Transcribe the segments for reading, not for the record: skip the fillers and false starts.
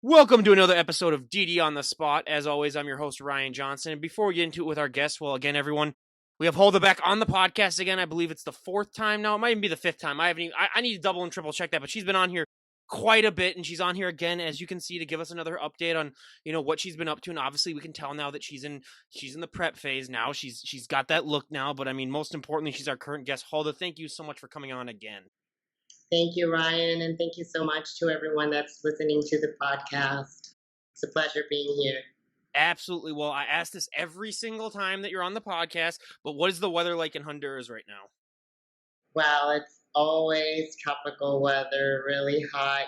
Welcome to another episode of DD on the Spot. As always, I'm your host, Ryan Johnson. And before we get into it with our guests, well, again, everyone, we have Hulda back on the podcast again. I believe it's the fourth time now. It might even be the fifth time. I need to double and triple check that, but she's been on here quite a bit, and she's on here again, as you can see, to give us another update on what she's been up to. And obviously, we can tell now that she's in the prep phase now. She's got that look now, but I mean, most importantly, she's our current guest. Hulda, thank you so much for coming on again. Thank you, Ryan, and thank you so much to everyone that's listening to the podcast. It's a pleasure being here. Absolutely. Well, I ask this every single time that you're on the podcast, but what is the weather like in Honduras right now? Well, it's always tropical weather, really hot,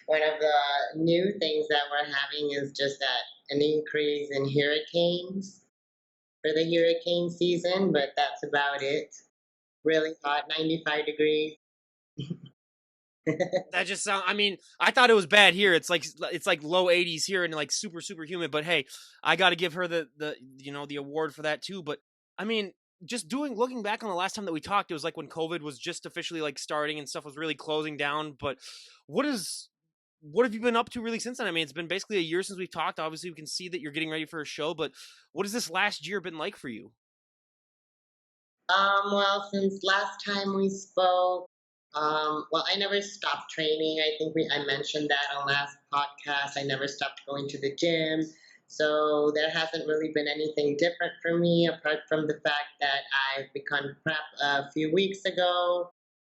One of the new things that we're having is just an increase in hurricanes for the hurricane season, but that's about it. Really hot, 95 degrees. That just sounds. I mean, I thought it was bad here. It's like low 80s here and like super humid. But hey, I got to give her the award for that too. But I mean, just looking back on the last time that we talked, it was like when COVID was just officially like starting and stuff was really closing down. But what have you been up to really since then? I mean, it's been basically a year since we've talked. Obviously, we can see that you're getting ready for a show. But what has this last year been like for you? Well, since last time we spoke, well, I never stopped training. I think I mentioned that on last podcast. I never stopped going to the gym. So there hasn't really been anything different for me apart from the fact that I've become prep a few weeks ago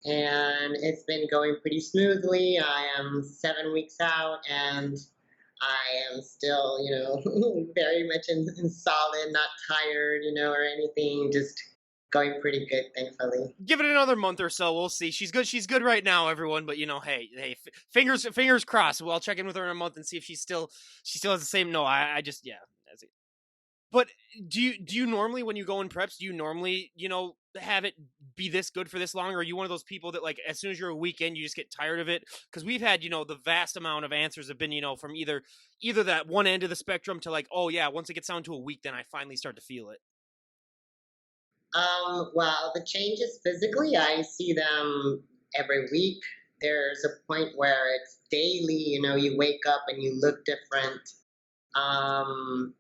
and it's been going pretty smoothly. I am 7 weeks out and I am still, very much in solid, not tired, or anything, just going pretty good, thankfully. Give it another month or so. We'll see. She's good. She's good right now, everyone. But hey, fingers crossed. Well, I'll check in with her in a month and see if she still has the same. No, I just yeah. That's it. But do you normally, when you go in preps, do you normally have it be this good for this long, or are you one of those people that like as soon as you're a week in, you just get tired of it? Because we've had the vast amount of answers have been from either that one end of the spectrum to like, oh yeah, once it gets down to a week, then I finally start to feel it. Well, the changes physically, I see them every week. There's a point where it's daily, you wake up and you look different. Um,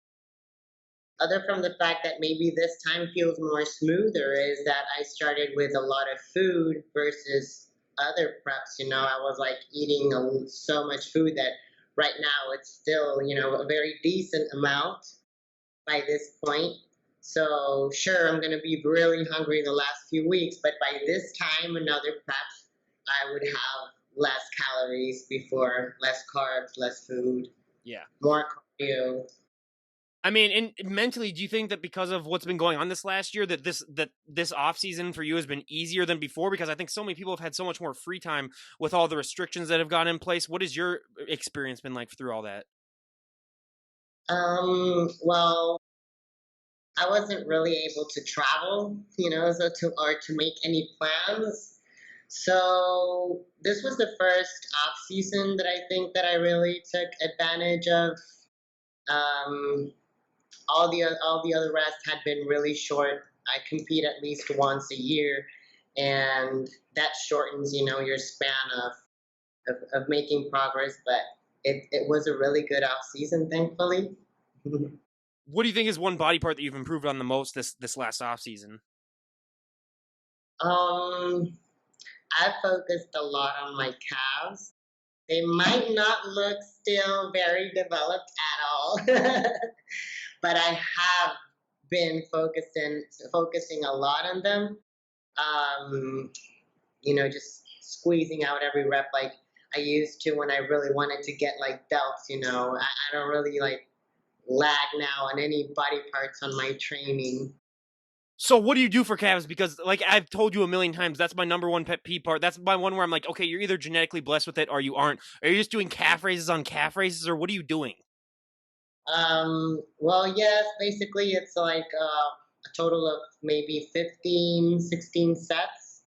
Other from the fact that maybe this time feels more smoother is that I started with a lot of food versus other preps. I was like eating so much food that right now it's still, a very decent amount by this point. So sure, I'm gonna be really hungry the last few weeks, but by this time, another prep, I would have less calories before, less carbs, less food, Yeah. more cardio. I mean, and mentally, do you think that because of what's been going on this last year, that this off season for you has been easier than before? Because I think so many people have had so much more free time with all the restrictions that have gone in place. What has your experience been like through all that? Well, I wasn't really able to travel, to make any plans. So this was the first off season that I think that I really took advantage of. Um, all the other rest had been really short. I compete at least once a year, and that shortens, your span of making progress. But it was a really good off season, thankfully. What do you think is one body part that you've improved on the most this last off season? um, I focused a lot on my calves. They might not look still very developed at all, but I have been focusing a lot on them. Um, just squeezing out every rep like I used to when I really wanted to get like belts. I don't really like lag now on any body parts on my training. So what do you do for calves? Because like I've told you a million times, that's my number one pet peeve part. That's my one where I'm like, okay, you're either genetically blessed with it or you aren't. Are you just doing calf raises on calf raises, or what are you doing? Well, yes, basically it's like a total of maybe 15, 16 sets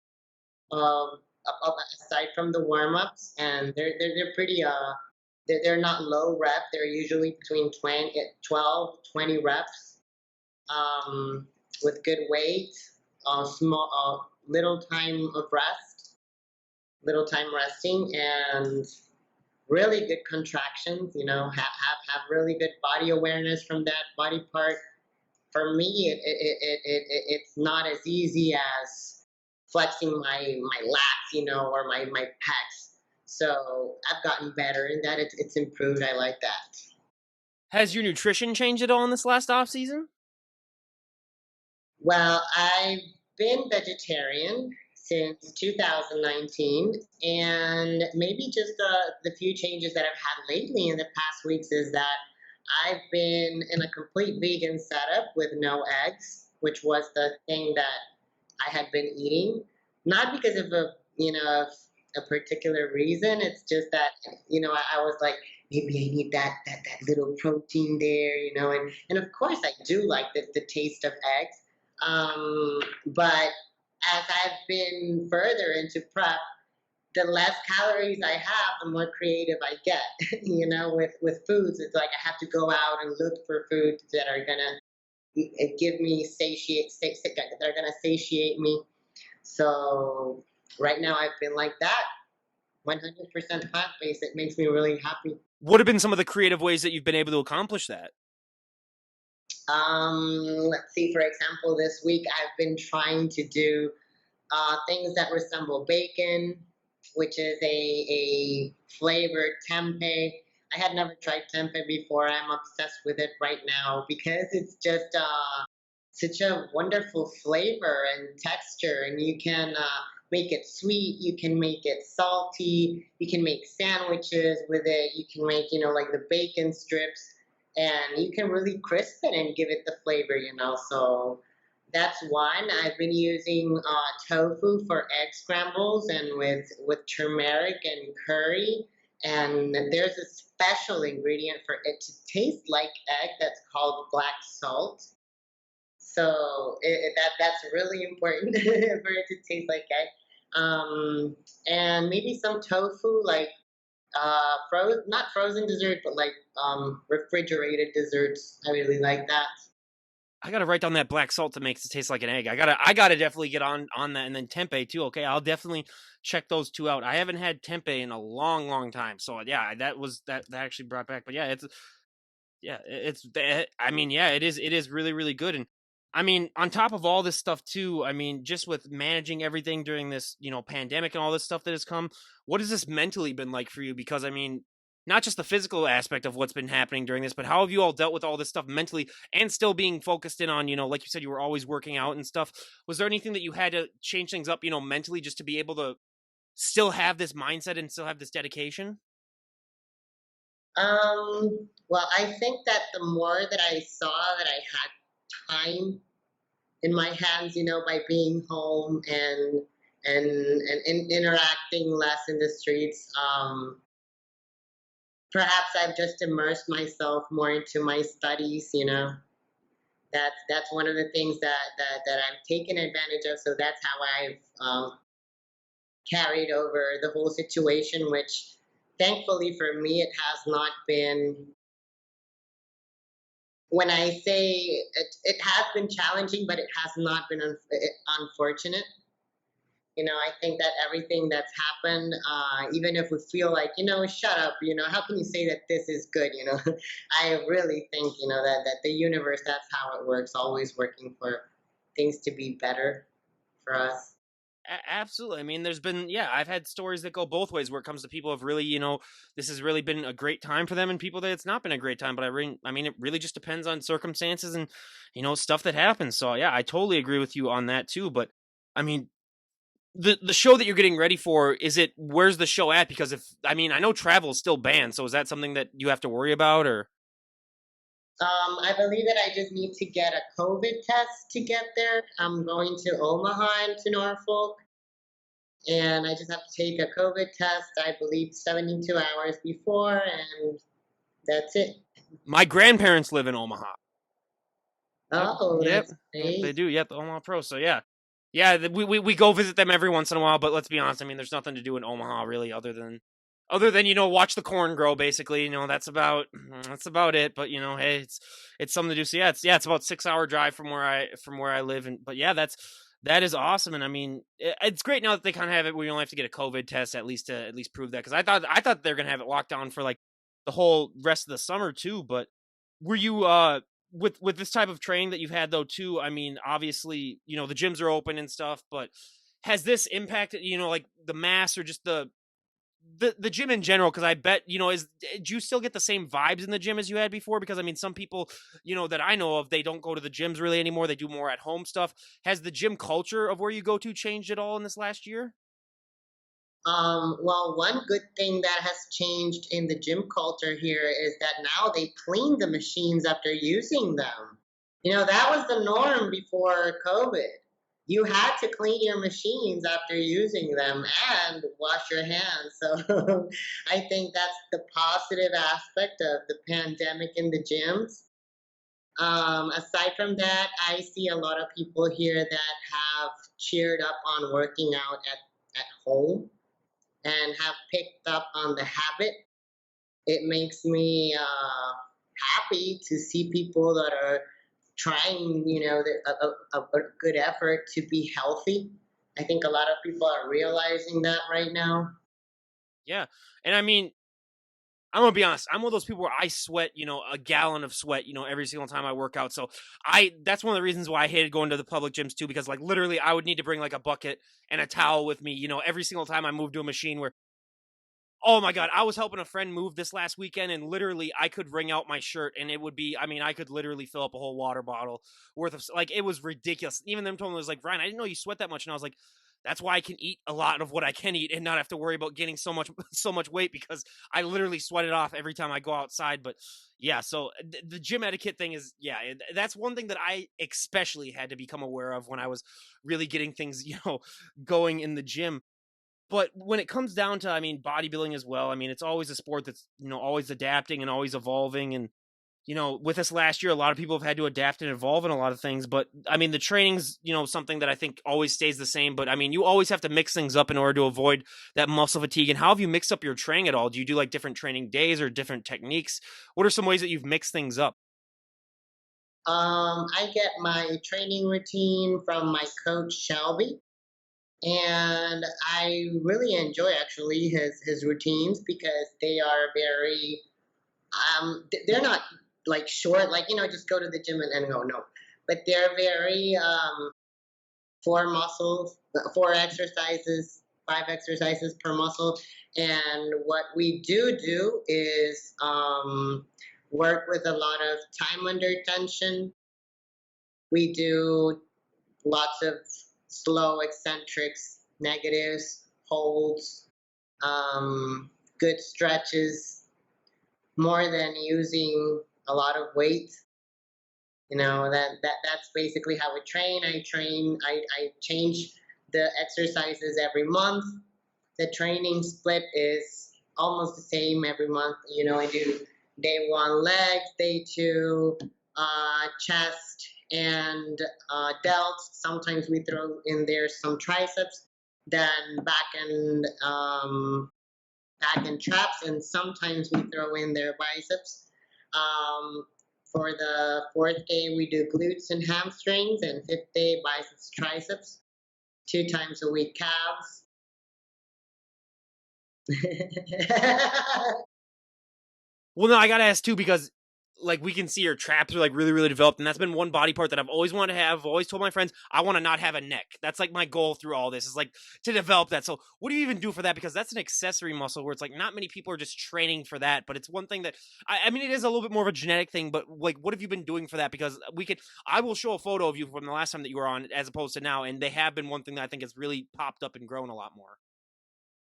aside from the warm-ups, and they're pretty they're not low rep. They're usually between 20 reps with good weight, small little time of rest, little time resting, and really good contractions, have really good body awareness from that body part. For me, it's not as easy as flexing my lats, or my pecs. So I've gotten better in that. It's improved. I like that. Has your nutrition changed at all in this last off season? Well, I've been vegetarian since 2019, and maybe just the few changes that I've had lately in the past weeks is that I've been in a complete vegan setup with no eggs, which was the thing that I had been eating, not because of a particular reason. It's just that I was like, maybe I need that little protein there, and of course I do like the taste of eggs. But as I've been further into prep, the less calories I have, the more creative I get. With foods, it's like I have to go out and look for foods that are gonna give me that are gonna satiate me. So right now I've been like that, 100% plant based. It makes me really happy. What have been some of the creative ways that you've been able to accomplish that? Let's see. For example, this week I've been trying to do things that resemble bacon, which is a flavored tempeh. I had never tried tempeh before. I'm obsessed with it right now because it's just such a wonderful flavor and texture, and you can make it sweet. You can make it salty. You can make sandwiches with it. You can make, like the bacon strips, and you can really crisp it and give it the flavor. So that's one. I've been using tofu for egg scrambles and with turmeric and curry. And there's a special ingredient for it to taste like egg that's called black salt. So that's really important for it to taste like egg. And maybe some tofu, like frozen, not frozen dessert, but like refrigerated desserts. I really like that. I gotta write down that black salt that makes it taste like an egg. I gotta definitely get on that, and then tempeh too. Okay, I'll definitely check those two out. I haven't had tempeh in a long, long time, so yeah, that actually brought back. But yeah, I mean, yeah, it is really, really good. And I mean, on top of all this stuff too, I mean, just with managing everything during this, pandemic and all this stuff that has come, what has this mentally been like for you? Because I mean, not just the physical aspect of what's been happening during this, but how have you all dealt with all this stuff mentally and still being focused in on, like you said, you were always working out and stuff. Was there anything that you had to change things up, mentally, just to be able to still have this mindset and still have this dedication? Well, I think that the more that I saw that I had time in my hands, by being home and interacting less in the streets, perhaps I've just immersed myself more into my studies. That's one of the things that I've taken advantage of. So that's how I've carried over the whole situation, which thankfully for me, it has not been. When I say it has been challenging, but it has not been unfortunate. I think that everything that's happened, even if we feel like, shut up, how can you say that this is good? I really think, that the universe, that's how it works, always working for things to be better for us. Absolutely. I mean, there's been, yeah, I've had stories that go both ways where it comes to people have really, this has really been a great time for them, and people that it's not been a great time. But I mean, it really just depends on circumstances and, stuff that happens. So yeah, I totally agree with you on that too. But I mean, the show that you're getting ready for, where's the show at? Because I mean, I know travel is still banned. So is that something that you have to worry about, or? I believe that I just need to get a COVID test to get there. I'm going to Omaha and to Norfolk, and I just have to take a COVID test, I believe 72 hours before, and that's it. My grandparents live in Omaha. Yep. Oh, Yep. that's Yep. They great. do. Yep. The Omaha Pro. So yeah. Yeah. We go visit them every once in a while, but let's be honest. I mean, there's nothing to do in Omaha really other than watch the corn grow. Basically, that's about it. But hey, it's something to do. So yeah, it's about 6 hour drive from where I live. And but yeah, That is awesome, and I mean, it's great now that they kind of have it where you only have to get a COVID test at least to at least prove that. Because I thought they're gonna have it locked down for like the whole rest of the summer too. But were you with this type of training that you've had though too? I mean, obviously, the gyms are open and stuff, but has this impacted like the mass or just the gym in general? Because I bet do you still get the same vibes in the gym as you had before? Because I mean, some people that I know of, they don't go to the gyms really anymore. They do more at home stuff. Has the gym culture of where you go to changed at all in this last year? Well, one good thing that has changed in the gym culture here is that now they clean the machines after using them. That was the norm before COVID. You had to clean your machines after using them and wash your hands. So I think that's the positive aspect of the pandemic in the gyms. Aside from that, I see a lot of people here that have cheered up on working out at home and have picked up on the habit. It makes me happy to see people that are trying, a good effort to be healthy. I think a lot of people are realizing that right now. Yeah, and I mean, I'm gonna be honest. I'm one of those people where I sweat, a gallon of sweat, every single time I work out. So that's one of the reasons why I hated going to the public gyms too, because like literally I would need to bring like a bucket and a towel with me, every single time I moved to a machine where, oh my god, I was helping a friend move this last weekend, and literally I could wring out my shirt, and it would be, I mean, I could literally fill up a whole water bottle worth of, like, it was ridiculous. Even them told me, it was like, Ryan, I didn't know you sweat that much, and I was like, that's why I can eat a lot of what I can eat and not have to worry about gaining so much so much weight because I literally sweat it off every time I go outside. But yeah, so the gym etiquette thing is, yeah, that's one thing that I especially had to become aware of when I was really getting things going in the gym. But when it comes down to, I mean, bodybuilding as well, I mean, it's always a sport that's, always adapting and always evolving. And, with this last year, a lot of people have had to adapt and evolve in a lot of things. But I mean, the training's, something that I think always stays the same. But I mean, you always have to mix things up in order to avoid that muscle fatigue. And how have you mixed up your training at all? Do you do like different training days or different techniques? What are some ways that you've mixed things up? I get my training routine from my coach Shelby, and I really enjoy actually his routines because they are very they're not like short, like just go to the gym and go, no, but they're very four muscles, four exercises, five exercises per muscle. And what we do is work with a lot of time under tension. We do lots of slow eccentrics, negatives, holds, good stretches, more than using a lot of weight. That's basically how I train. I change the exercises every month. The training split is almost the same every month. I do day one legs, day two chest and delts. Sometimes we throw in there some triceps, then back and traps, and sometimes we throw in their biceps. Um, for the fourth day, we do glutes and hamstrings, and fifth day, biceps, triceps. 2 times a week, calves. Well, no, I gotta ask too because like we can see your traps are like really, really developed, and that's been one body part that I've always wanted to have. I've always told my friends I want to not have a neck. That's like my goal through all this is like to develop that. So, what do you even do for that? Because that's an accessory muscle where it's like not many people are just training for that, but it's one thing that I mean, it is a little bit more of a genetic thing. But like, what have you been doing for that? Because I will show a photo of you from the last time that you were on, as opposed to now, and they have been one thing that I think has really popped up and grown a lot more.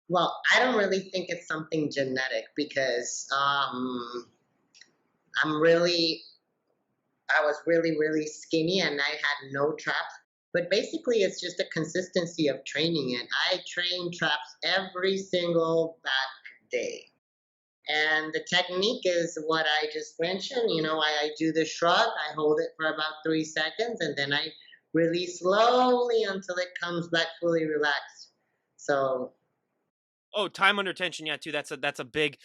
Well, I don't really think it's something genetic because I'm really I was really, really skinny and I had no traps. But basically, it's just a consistency of training it. I train traps every single back day. And the technique is what I just mentioned. I do the shrug, I hold it for about 3 seconds, and then I release slowly until it comes back fully relaxed. So, Oh, time under tension, yeah, too. That's a big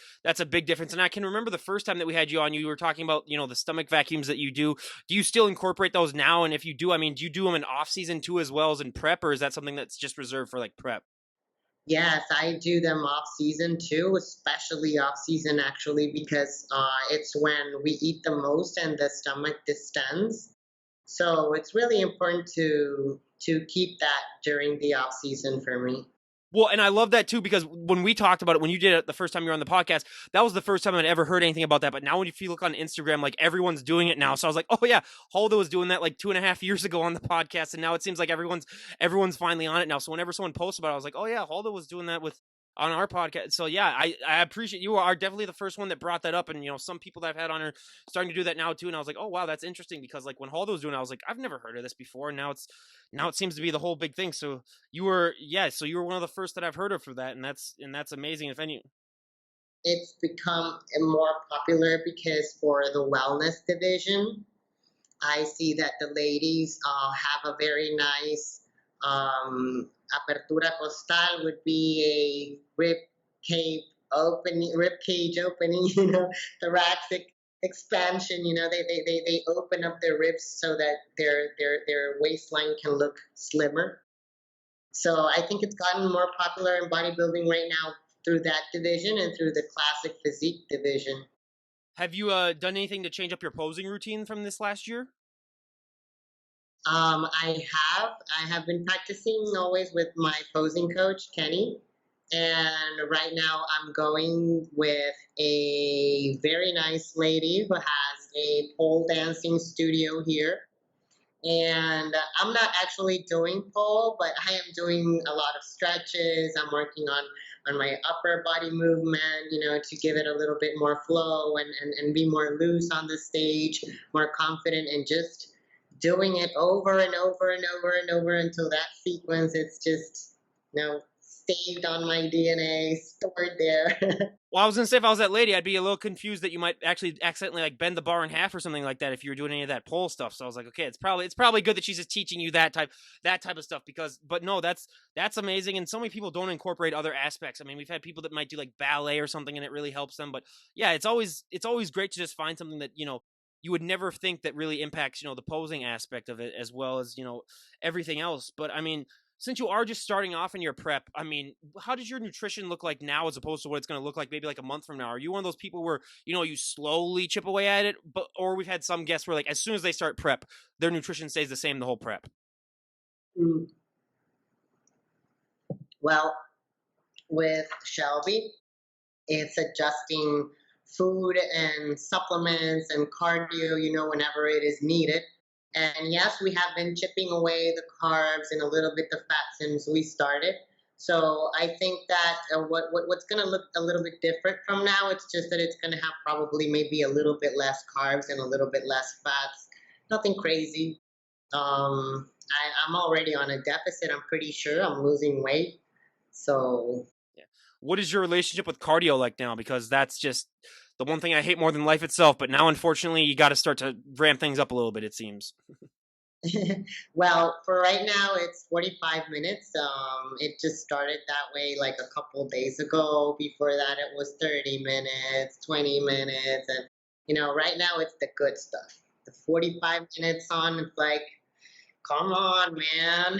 difference. And I can remember the first time that we had you on, you were talking about, the stomach vacuums that you do. Do you still incorporate those now? And if you do, I mean, do you do them in off season too, as well as in prep, or is that something that's just reserved for like prep? Yes, I do them off season too, especially off season actually, because it's when we eat the most and the stomach distends. So it's really important to keep that during the off season for me. Well, and I love that too because when we talked about it, when you did it the first time you were on the podcast, that was the first time I'd ever heard anything about that. But now, when if you look on Instagram, like everyone's doing it now. So I was like, oh yeah, Hulda was doing that like 2.5 years ago on the podcast, and now it seems like everyone's finally on it now. So whenever someone posts about it, I was like, oh yeah, Hulda was doing that with on our podcast. So yeah, I appreciate you are definitely the first one that brought that up, and some people that I've had on are starting to do that now too. And I was like, oh wow, that's interesting because like when Hulda was doing it, I was like, I've never heard of this before. And now it seems to be the whole big thing. So so you were one of the first that I've heard of for that, and that's amazing. If any, It's become more popular because for the wellness division, I see that the ladies have a very nice apertura costal would be a rib cage opening, thoracic expansion. They open up their ribs so that their waistline can look slimmer. So I think it's gotten more popular in bodybuilding right now through that division and through the classic physique division. have you done anything to change up your posing routine from this last year? I I have been practicing always with my posing coach, Kenny. And right now I'm going with a very nice lady who has a pole dancing studio here. And I'm not actually doing pole, but I am doing a lot of stretches. I'm working on my upper body movement, to give it a little bit more flow and be more loose on the stage, more confident, and just doing it over and over and over and over until that sequence it's just saved on my DNA, stored there. Well, I was gonna say if I was that lady, I'd be a little confused that you might actually accidentally like bend the bar in half or something like that if you were doing any of that pole stuff. So I was like, okay, it's probably good that she's just teaching you that type of stuff because, but no, that's amazing. And so many people don't incorporate other aspects. I mean, we've had people that might do like ballet or something, and it really helps them. But yeah, it's always great to just find something that you would never think that really impacts the posing aspect of it as well as everything else. But I mean, since you are just starting off in your prep, I mean, how does your nutrition look like now as opposed to what it's going to look like maybe like a month from now? Are you one of those people where, you slowly chip away at it, but or we've had some guests where like as soon as they start prep, their nutrition stays the same the whole prep? Mm, well, with Shelby, it's adjusting food and supplements and cardio, whenever it is needed. And yes, we have been chipping away the carbs and a little bit the fat since we started. So I think that what's going to look a little bit different from now, it's just that it's going to have probably maybe a little bit less carbs and a little bit less fats. Nothing crazy. I'm already on a deficit. I'm pretty sure I'm losing weight. So Yeah. What is your relationship with cardio like now? Because that's just the one thing I hate more than life itself. But now, unfortunately, you got to start to ramp things up a little bit. It seems. well, for right now, it's 45 minutes. It just started that way like a couple days ago. Before that, it was 30 minutes, 20 minutes. And, right now it's the good stuff. The 45 minutes on, it's like, come on, man.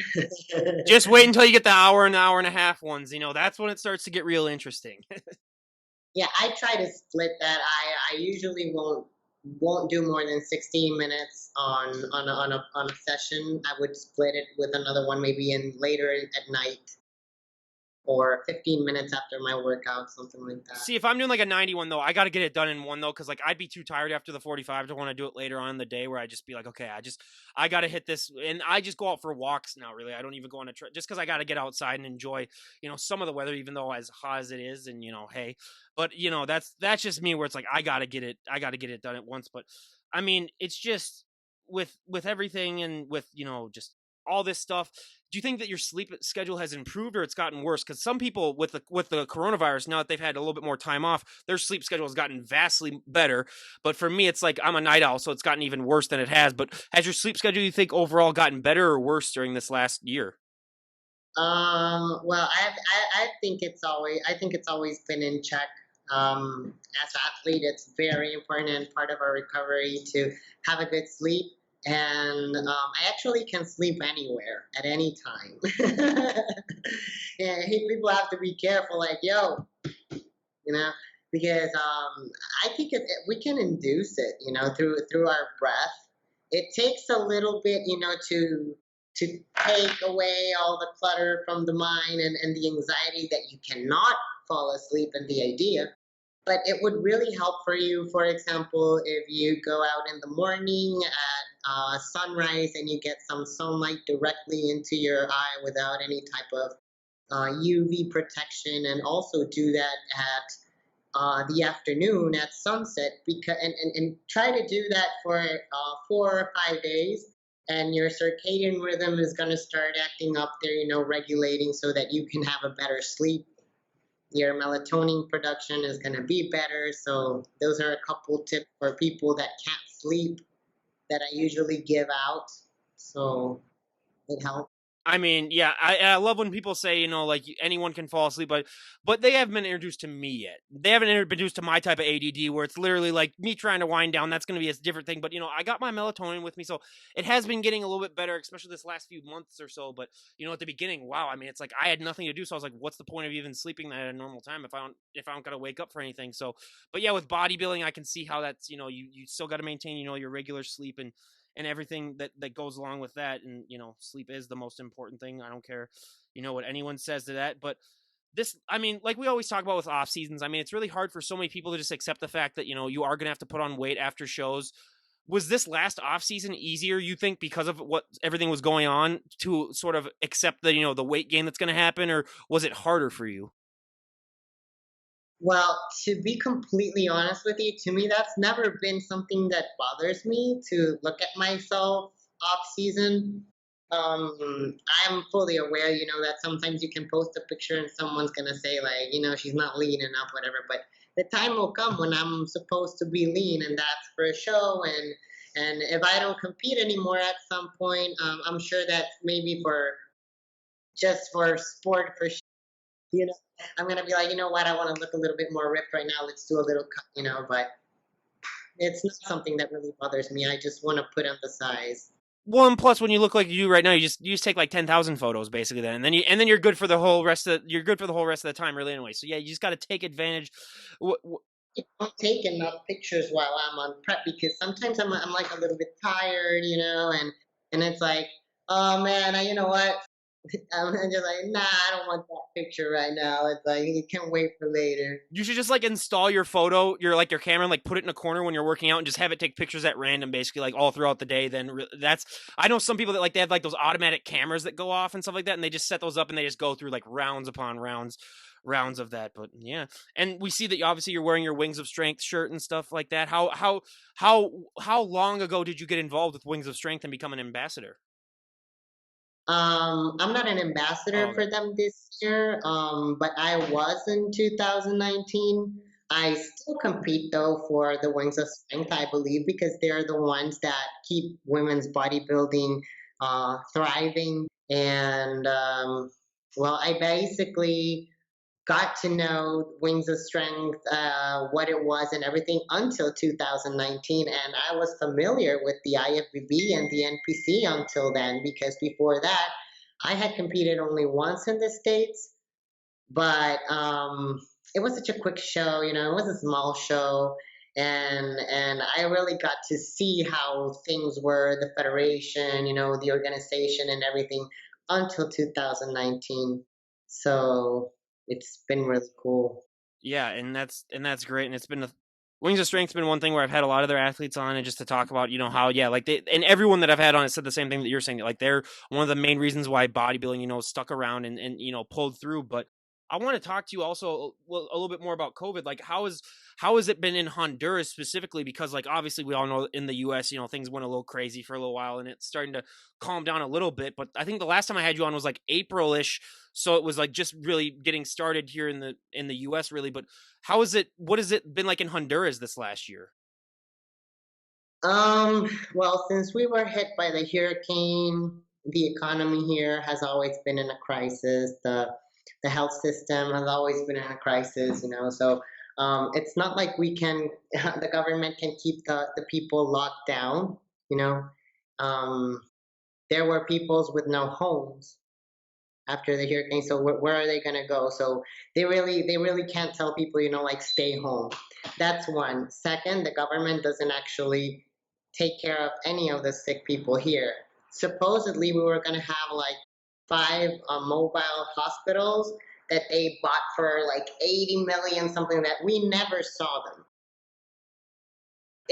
Just wait until you get the hour and a half ones. That's when it starts to get real interesting. Yeah, I try to split that. I usually won't do more than 16 minutes on a session. I would split it with another one maybe in later at night or 15 minutes after my workout, something like that. See, if I'm doing like a 91 though, I got to get it done in one though, because like I'd be too tired after the 45 to want to do it later on in the day. Where I just be like, okay, I got to hit this, and I just go out for walks now. Really, I don't even go on a trip just because I got to get outside and enjoy some of the weather, even though as hot as it is, and hey, but that's just me where it's like I got to get it done at once. But I mean, it's just with everything and with just all this stuff. Do you think that your sleep schedule has improved or it's gotten worse? Because some people with the coronavirus, now that they've had a little bit more time off, their sleep schedule has gotten vastly better. But for me, it's like I'm a night owl, so it's gotten even worse than it has. But has your sleep schedule, you think, overall gotten better or worse during this last year? Well, I think I think it's always been in check. As an athlete, it's very important and part of our recovery to have a good sleep. And I actually can sleep anywhere at any time. Yeah, hey, people have to be careful. Like, yo, you know, because I think we can induce it, through our breath. It takes a little bit, to take away all the clutter from the mind and the anxiety that you cannot fall asleep and the idea. But it would really help for you, for example, if you go out in the morning at sunrise and you get some sunlight directly into your eye without any type of UV protection, and also do that at the afternoon at sunset, and try to do that for 4 or 5 days, and your circadian rhythm is going to start acting up there, regulating so that you can have a better sleep. Your melatonin production is going to be better. So those are a couple tips for people that can't sleep that I usually give out. So it helps. I mean, yeah, I love when people say, like anyone can fall asleep, but they haven't been introduced to me yet. They haven't been introduced to my type of ADD where it's literally like me trying to wind down. That's going to be a different thing. But I got my melatonin with me, so it has been getting a little bit better, especially this last few months or so. But at the beginning, wow, I mean, it's like I had nothing to do, so I was like, what's the point of even sleeping at a normal time if I don't got to wake up for anything? So, but yeah, with bodybuilding, I can see how that's you still got to maintain your regular sleep and everything that goes along with that. And sleep is the most important thing. I don't care what anyone says to that. But this, I mean, like we always talk about with off seasons, I mean, it's really hard for so many people to just accept the fact that you are going to have to put on weight after shows. Was this last off season easier, you think, because of what everything was going on, to sort of accept the the weight gain that's going to happen, or was it harder for you? Well, to be completely honest with you, to me, that's never been something that bothers me to look at myself off season. I'm fully aware, that sometimes you can post a picture and someone's gonna say like, she's not lean enough, whatever. But the time will come when I'm supposed to be lean, and that's for a show. And if I don't compete anymore at some point, I'm sure that's maybe for just for sport, for you know, I'm gonna be like, you know what, I want to look a little bit more ripped right now. Let's do a little cut, but it's not something that really bothers me. I just want to put on the size. Well, and plus, when you look like you do right now, you just take like 10,000 photos basically, then, and then you're good for the whole rest of the time, really, anyway. So yeah, you just got to take advantage. I don't take enough pictures while I'm on prep because sometimes I'm like a little bit tired, and it's like, oh man, you know what? I'm just like, nah, I don't want that picture right now. It's like you can wait for later. You should just like install your camera, and like put it in a corner when you're working out, and just have it take pictures at random, basically, like all throughout the day. Then that's I know some people that like they have like those automatic cameras that go off and stuff like that, and they just set those up and they just go through like rounds upon rounds of that. But yeah, and we see that obviously you're wearing your Wings of Strength shirt and stuff like that. How long ago did you get involved with Wings of Strength and become an ambassador? I'm not an Oh, ambassador okay. for them this year, but I was in 2019. I still compete though for the Wings of Strength, I believe, because they're the ones that keep women's bodybuilding thriving. And well, I basically got to know Wings of Strength, what it was and everything until 2019. And I was familiar with the IFBB and the NPC until then, because before that, I had competed only once in the States, but it was such a quick show, it was a small show. And I really got to see how things were, the federation, the organization and everything until 2019. So it's been really cool. Yeah, and that's great, and it's been Wings of Strength's been one thing where I've had a lot of their athletes on, and just to talk about how, yeah, like they, and everyone that I've had on it said the same thing that you're saying, like they're one of the main reasons why bodybuilding stuck around and pulled through. But I want to talk to you also a little bit more about COVID. Like how has it been in Honduras specifically? Because like obviously we all know in the US, things went a little crazy for a little while and it's starting to calm down a little bit. But I think the last time I had you on was like April-ish, so it was like just really getting started here in the US, really. But what has it been like in Honduras this last year? Well, since we were hit by the hurricane, the economy here has always been in a crisis. The health system has always been in a crisis, you know. So it's not like we can the government can keep the people locked down, you know. Um, there were peoples with no homes after the hurricane, so where are they going to go? So they really can't tell people, you know, like stay home. That's one. Second, the government doesn't actually take care of any of the sick people here. Supposedly we were going to have like five mobile hospitals that they bought for like 80 million, something that we never saw them.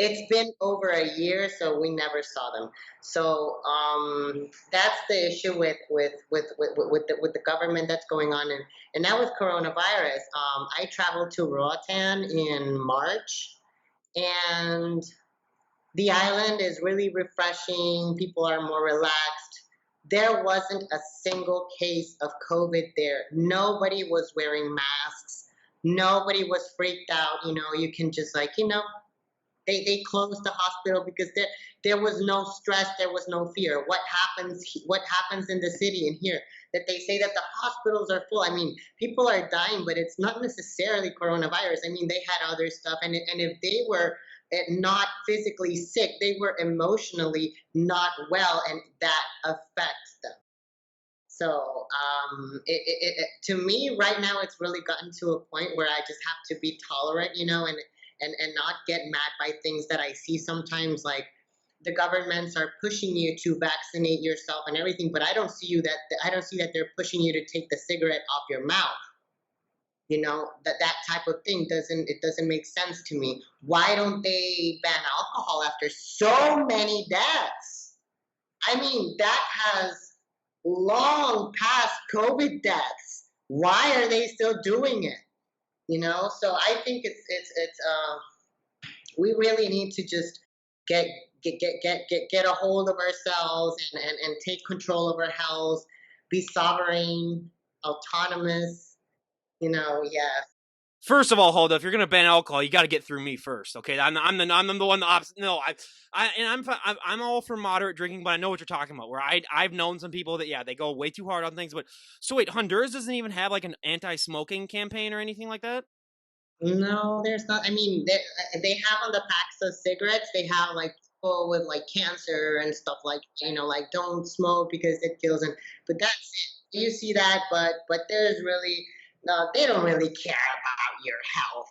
It's been over a year, so we never saw them. So that's the issue with the government that's going on, and now with coronavirus. I traveled to Roatan in March, and the island is really refreshing. People are more relaxed. There wasn't a single case of COVID there. Nobody was wearing masks. Nobody was freaked out. You know, you can just like, you know, they closed the hospital because there was no stress, there was no fear. What happens in the city and here that they say that the hospitals are full. I mean, people are dying, but it's not necessarily coronavirus. I mean, they had other stuff, and if they were not physically sick, they were emotionally not well, and that affects them. So to me, right now, it's really gotten to a point where I just have to be tolerant, you know, and not get mad by things that I see sometimes, like the governments are pushing you to vaccinate yourself and everything, but I don't see that they're pushing you to take the cigarette off your mouth. You know, that type of thing doesn't make sense to me. Why don't they ban alcohol after so many deaths? I mean, that has long past COVID deaths. Why are they still doing it? You know, so I think we really need to just get get a hold of ourselves and take control of our health, be sovereign, autonomous. You know, yeah. First of all, hold up. If you're gonna ban alcohol, you got to get through me first, okay? I'm the one the opposite. No, I'm all for moderate drinking, but I know what you're talking about. Where I've known some people that yeah they go way too hard on things. But so wait, Honduras doesn't even have like an anti-smoking campaign or anything like that. No, there's not. I mean, they have on the packs of cigarettes. They have like people with like cancer and stuff like, you know, like don't smoke because it kills. And but that's it. You see that, but there's really no. They don't really care about your health.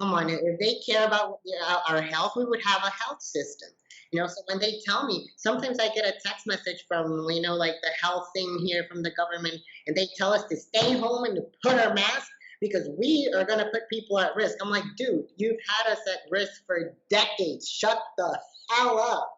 Come on, if they care about our health, we would have a health system. You know, so when they tell me, sometimes I get a text message from, you know, like the health thing here from the government, and they tell us to stay home and to put our mask because we are going to put people at risk. I'm like, dude, you've had us at risk for decades. Shut the hell up.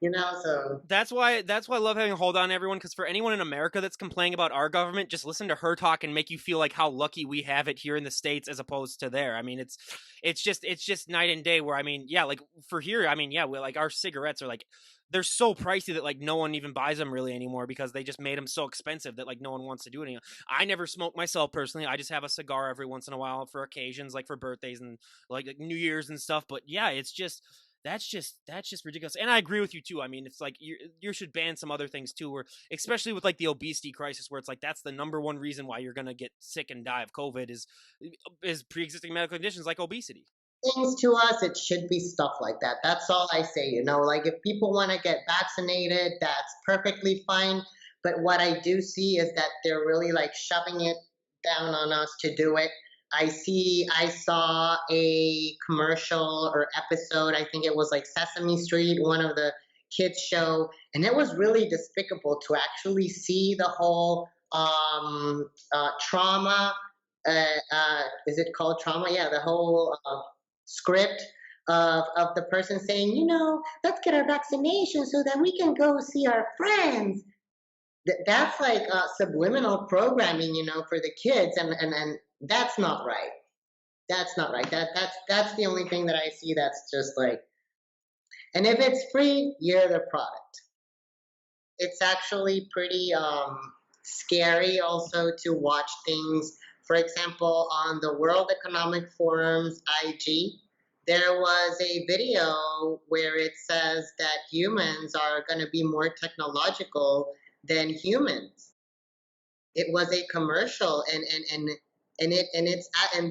You know, so That's why I love having a hold on everyone, because for anyone in America that's complaining about our government, just listen to her talk and make you feel like how lucky we have it here in the States as opposed to there. I mean, it's just night and day. Where I mean, yeah, like for here, I mean, yeah, we like our cigarettes are like they're so pricey that like no one even buys them really anymore because they just made them so expensive that like no one wants to do it anymore. I never smoke myself personally. I just have a cigar every once in a while for occasions like for birthdays and like New Year's and stuff. But yeah, it's just that's just ridiculous. And I agree with you too. I mean, it's like you should ban some other things too, where especially with like the obesity crisis, where it's like that's the number one reason why you're gonna get sick and die of COVID is pre-existing medical conditions like obesity. things to us, it should be stuff like that. That's all I say. You know, like if people want to get vaccinated, that's perfectly fine. But what I do see is that they're really like shoving it down on us to do it. I saw a commercial or episode, I think it was like Sesame Street, one of the kids' show, and it was really despicable to actually see the whole trauma. Is it called trauma? Yeah, the whole script of the person saying, you know, let's get our vaccination so that we can go see our friends. That's like subliminal programming, you know, for the kids, and that's not right. That's not right. That's the only thing that I see that's just like. And if it's free, you're the product. It's actually pretty scary also to watch things. For example, on the World Economic Forum's IG, there was a video where it says that humans are going to be more technological than humans. It was a commercial, and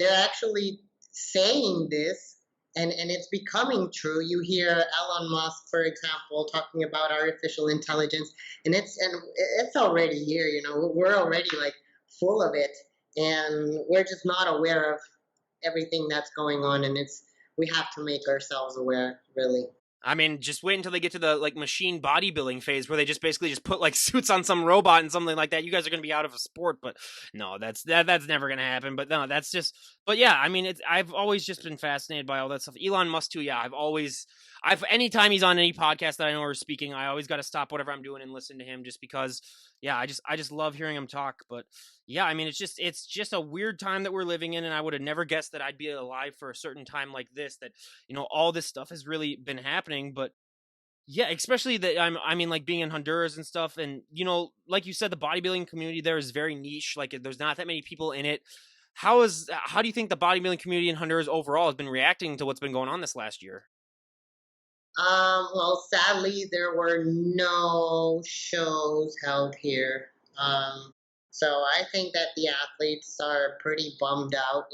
they're actually saying this, and it's becoming true. You hear Elon Musk, for example, talking about artificial intelligence, and it's already here. We're already like full of it, and we're just not aware of everything that's going on, and it's we have to make ourselves aware, really. I mean, just wait until they get to the like machine bodybuilding phase where they just basically just put like suits on some robot and something like that. You guys are going to be out of a sport, but no, that's never going to happen. But no, that's just. But yeah, I mean, I've always just been fascinated by all that stuff. Elon Musk too. Yeah, I've anytime he's on any podcast that I know we're speaking, I always got to stop whatever I'm doing and listen to him just because. Yeah, I just love hearing him talk. But yeah, I mean, it's just a weird time that we're living in, and I would have never guessed that I'd be alive for a certain time like this. That all this stuff has really been happening. But yeah, especially that I mean, like being in Honduras and stuff, and like you said, the bodybuilding community there is very niche. Like, there's not that many people in it. How do you think the bodybuilding community in Honduras overall has been reacting to what's been going on this last year? Well, sadly, there were no shows held here. So I think that the athletes are pretty bummed out.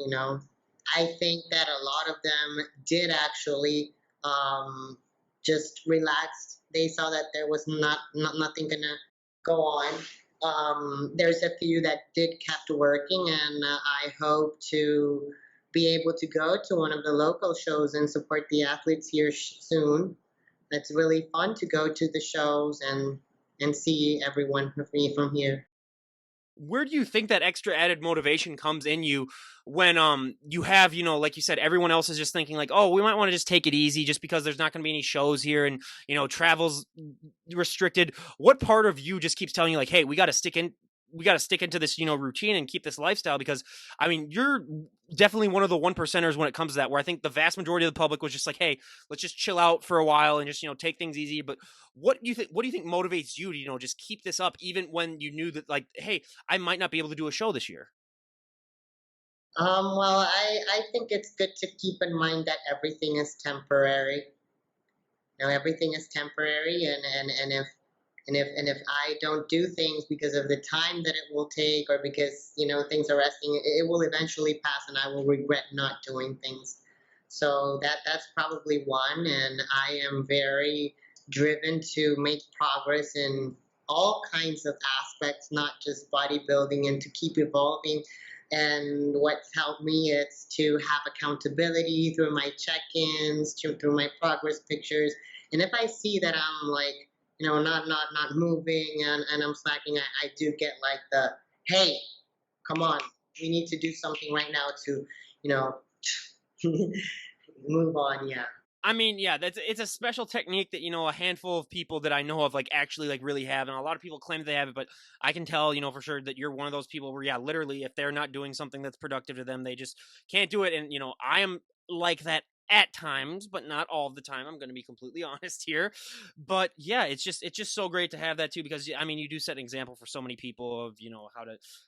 I think that a lot of them did actually um, just relax. They saw that there was nothing gonna go on. There's a few that did kept working, and I hope to be able to go to one of the local shows and support the athletes here soon. It's really fun to go to the shows and see everyone from here. Where do you think that extra added motivation comes in you when you have, like you said, everyone else is just thinking like, oh, we might want to just take it easy just because there's not going to be any shows here, and travel's restricted. What part of you just keeps telling you like, hey, we got to stick into this, routine and keep this lifestyle? Because I mean, you're definitely one of the one percenters when it comes to that, where I think the vast majority of the public was just like, hey, let's just chill out for a while and just, take things easy. But what do you think motivates you to, just keep this up even when you knew that, like, hey, I might not be able to do a show this year? Well, I think it's good to keep in mind that everything is temporary. Everything is temporary, and if I don't do things because of the time that it will take, or because things are resting, it will eventually pass, and I will regret not doing things. So that's probably one, and I am very driven to make progress in all kinds of aspects, not just bodybuilding, and to keep evolving. And what's helped me is to have accountability through my check-ins, through my progress pictures. And if I see that I'm like, not moving, and I'm slacking, I do get like the, hey, come on, we need to do something right now to, you know, move on. Yeah. I mean, yeah, it's a special technique that a handful of people that I know of like actually like really have, and a lot of people claim they have it, but I can tell for sure that you're one of those people where yeah, literally, if they're not doing something that's productive to them, they just can't do it. And I am like that at times, but not all the time. I'm going to be completely honest here, but yeah, it's just so great to have that too, because I mean, you do set an example for so many people of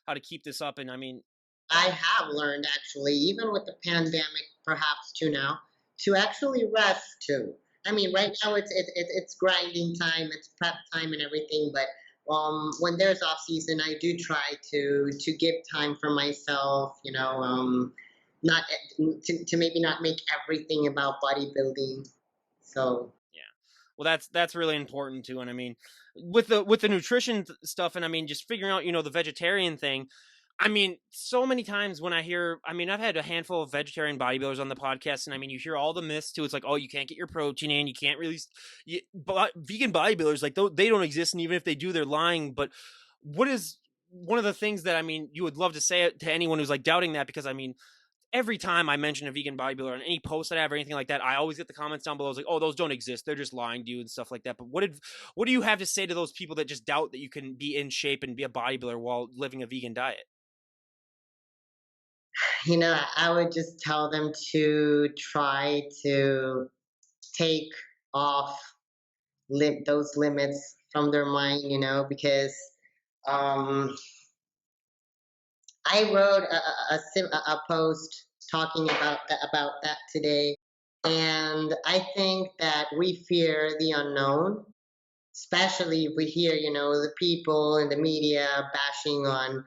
how to keep this up, and I mean, I have learned actually, even with the pandemic, perhaps too now, to actually rest too. I mean, right now it's grinding time, it's prep time, and everything. But when there's off season, I do try to give time for myself. Not to maybe not make everything about bodybuilding. So yeah. Well, that's really important too, and I mean, with the nutrition stuff, and I mean, just figuring out the vegetarian thing. I mean, so many times when I mean, I've had a handful of vegetarian bodybuilders on the podcast, and I mean, you hear all the myths too. It's like, oh, you can't get your protein in, you can't really, but vegan bodybuilders like they don't exist, and even if they do, they're lying. But what is one of the things that I mean you would love to say to anyone who's like doubting that? Because I mean, every time I mention a vegan bodybuilder on any post that I have or anything like that, I always get the comments down below. It's like, oh, those don't exist. They're just lying to you and stuff like that. But what do you have to say to those people that just doubt that you can be in shape and be a bodybuilder while living a vegan diet? I would just tell them to try to take off those limits from their mind, because um, I wrote a post talking about that today, And I think that we fear the unknown, especially if we hear, the people in the media bashing on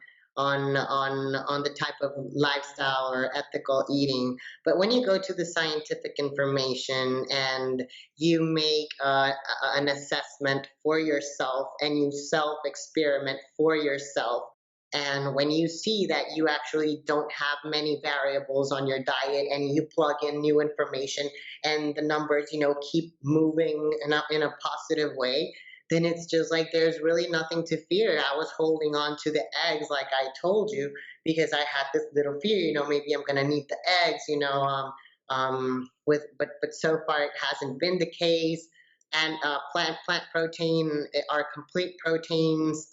the type of lifestyle or ethical eating. But when you go to the scientific information and you make an assessment for yourself and you self experiment for yourself, and when you see that you actually don't have many variables on your diet and you plug in new information and the numbers, keep moving in a positive way, then it's just like there's really nothing to fear. I was holding on to the eggs, like I told you, because I had this little fear, maybe I'm gonna need the eggs, but so far it hasn't been the case. And plant protein are complete proteins,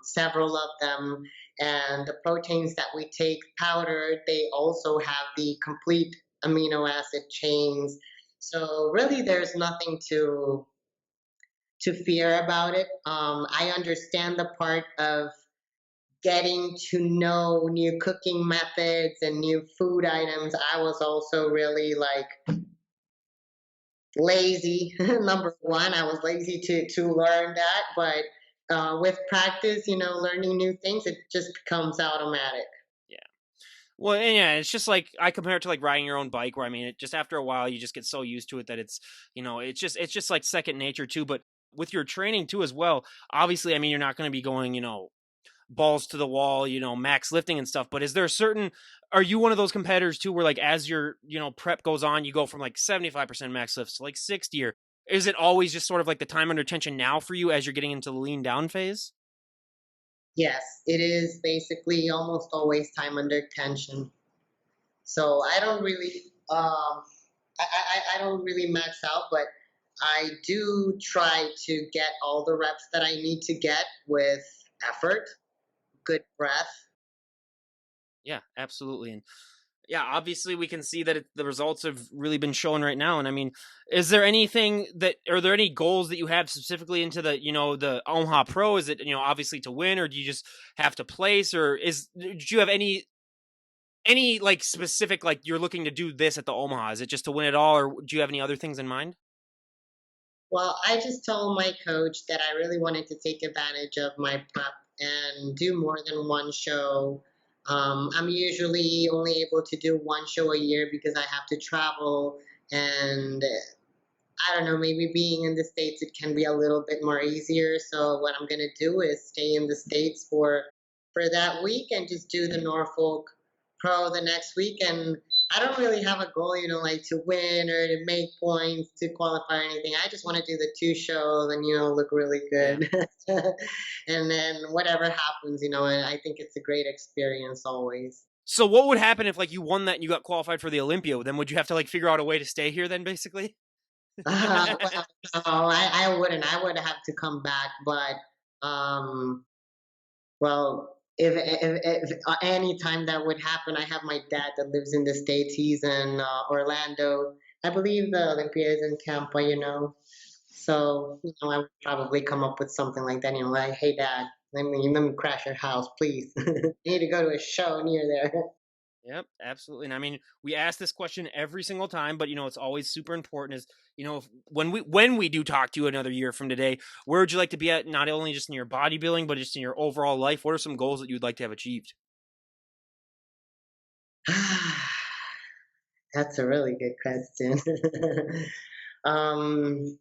several of them, and the proteins that we take powdered, they also have the complete amino acid chains. So really, there's nothing to fear about it. I understand the part of getting to know new cooking methods and new food items. I was also really like lazy. Number one, I was lazy to learn that, but with practice, learning new things, it just becomes automatic. Yeah. Well, and yeah, it's just like I compare it to like riding your own bike, where I mean, it just after a while you just get so used to it that it's just like second nature too. But with your training too as well, obviously, I mean, you're not going to be going balls to the wall, max lifting and stuff. But is there a certain are you one of those competitors too where like as your prep goes on, you go from like 75% max lifts to like 60, or is it always just sort of like the time under tension now for you as you're getting into the lean down phase? Yes, it is basically almost always time under tension. So I don't really, I don't really max out, but I do try to get all the reps that I need to get with effort, good breath. Yeah, absolutely. And yeah, obviously we can see that the results have really been shown right now. And I mean, is there anything that are there any goals that you have specifically into the Omaha Pro? Is it obviously to win, or do you just have to place, or do you have any like specific like you're looking to do this at the Omaha? Is it just to win it all, or do you have any other things in mind? Well, I just told my coach that I really wanted to take advantage of my prep and do more than one show. I'm usually only able to do one show a year because I have to travel, and I don't know, maybe being in the States, it can be a little bit more easier. So what I'm gonna do is stay in the States for that week and just do the Norfolk Pro the next week. And I don't really have a goal, like to win or to make points to qualify or anything. I just want to do the two shows and look really Yeah. good. And then whatever happens, and I think it's a great experience always. So what would happen if like you won that and you got qualified for the Olympia? Then would you have to like figure out a way to stay here then basically? Well, no, I wouldn't. I would have to come back, but um, well, if any time that would happen, I have my dad that lives in the States. He's in Orlando. I believe the Olympia is in Tampa, So, I would probably come up with something like that, like, hey, dad, let me crash your house, please. I need to go to a show near there. Yep, absolutely. And I mean, we ask this question every single time, but it's always super important. Is when we do talk to you another year from today, where would you like to be at? Not only just in your bodybuilding, but just in your overall life. What are some goals that you'd like to have achieved? That's a really good question. um,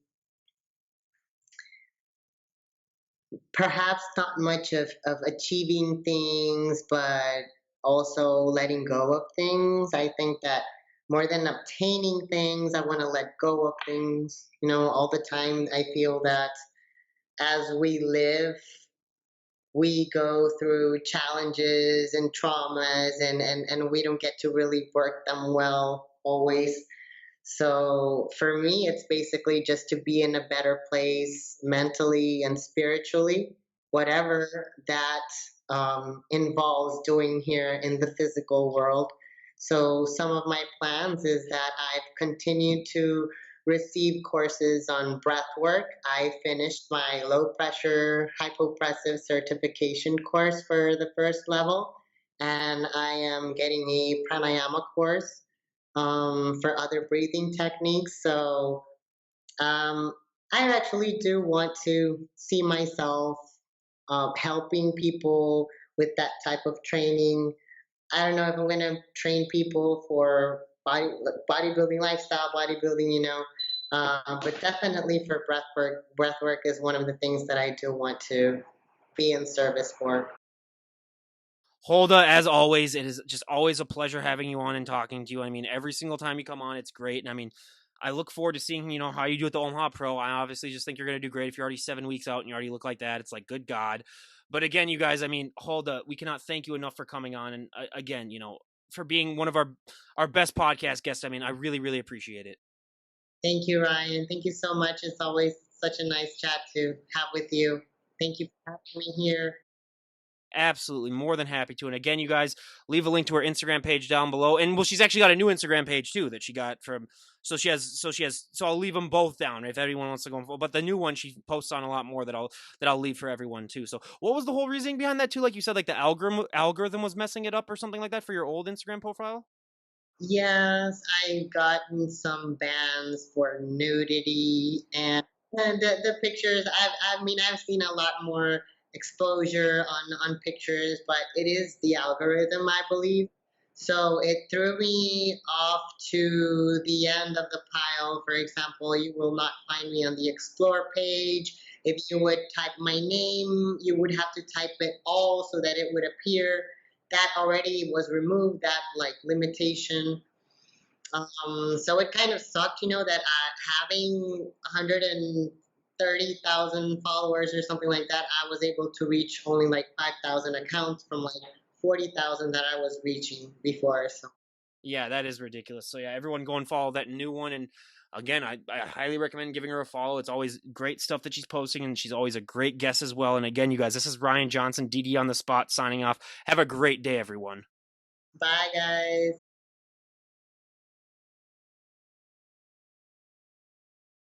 Perhaps not much of achieving things, but also letting go of things. I think that more than obtaining things, I want to let go of things. All the time I feel that as we live, we go through challenges and traumas, and we don't get to really work them well always. So for me, it's basically just to be in a better place mentally and spiritually, whatever that involves doing here in the physical world. So some of my plans is that I've continued to receive courses on breath work. I finished my low pressure hypopressive certification course for the first level, and I am getting a pranayama course for other breathing techniques. So um, I actually do want to see myself helping people with that type of training. I don't know if I'm going to train people for bodybuilding lifestyle, bodybuilding, but definitely for breath work. Breath work is one of the things that I do want to be in service for. Holda, as always, it is just always a pleasure having you on and talking to you. I mean, every single time you come on, it's great. And I mean, I look forward to seeing, how you do at the Omaha Pro. I obviously just think you're going to do great if you're already 7 weeks out and you already look like that. It's like, good God. But again, you guys, I mean, Holda, we cannot thank you enough for coming on. And again, for being one of our best podcast guests. I mean, I really, really appreciate it. Thank you, Ryan. Thank you so much. It's always such a nice chat to have with you. Thank you for having me here. Absolutely, more than happy to. And again, you guys, leave a link to her Instagram page down below. And well, she's actually got a new Instagram page too that she got from. So I'll leave them both down if anyone wants to go. But the new one she posts on a lot more that I'll leave for everyone too. So what was the whole reasoning behind that too? Like you said, like the algorithm was messing it up or something like that for your old Instagram profile. Yes, I've gotten some bans for nudity and the pictures. I've seen a lot more exposure on pictures, but it is the algorithm, I believe. So it threw me off to the end of the pile. For example, you will not find me on the explore page. If you would type my name, you would have to type it all so that it would appear. That already was removed, that like limitation. So it kind of sucked, that having 130,000 followers or something like that, I was able to reach only like 5,000 accounts from like 40,000 that I was reaching before. So Yeah, that is ridiculous. So yeah, everyone go and follow that new one. And again, I highly recommend giving her a follow. It's always great stuff that she's posting, and she's always a great guest as well. And again, you guys, this is Ryan Johnson, DD on the spot, signing off. Have a great day, everyone. bye, guys.